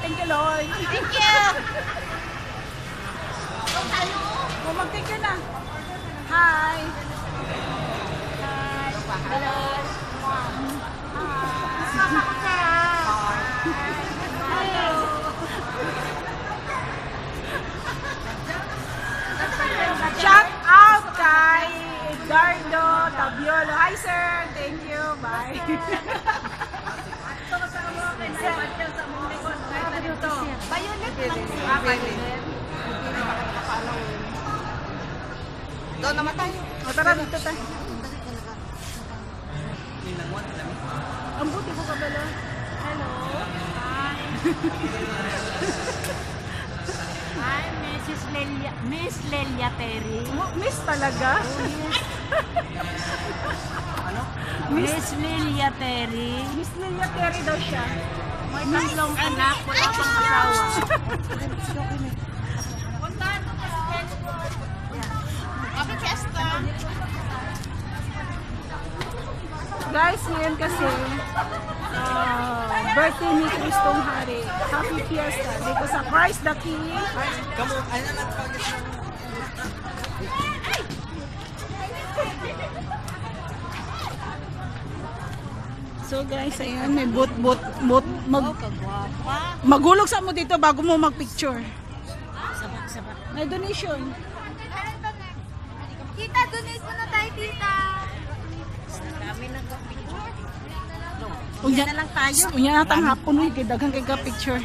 Thank you, Lord. Thank you. Oh, mag-thank you na. Hi. Hi. Hello. Shout out kay Edgardo Tabiolo. Hi, sir. Thank you. Bye. Violet lang. Violet. Doon naman tayo. O, tara dito tayo. Ang buti ko kabalo. Hello. Hi, Mrs. Lelia. Miss Lelia Terry. Miss talaga. Miss Lelia Terry. Miss Lilia Terry daw siya. May tatlong anak, wala pang asawa. Happy Fiesta. Guys, ngayon kasi birthday ni Kristong Hari. Happy Fiesta. Dito sa Christ the King. So guys, ayan, may boat. Magulog sa mo dito bago mo magpicture. Sabak-sabak. May donation. Tita, donate mo na tayo, tita. Kami nagpa-picture. Unya na lang tayo. Unya natang hapon, kay daghang kay ka picture.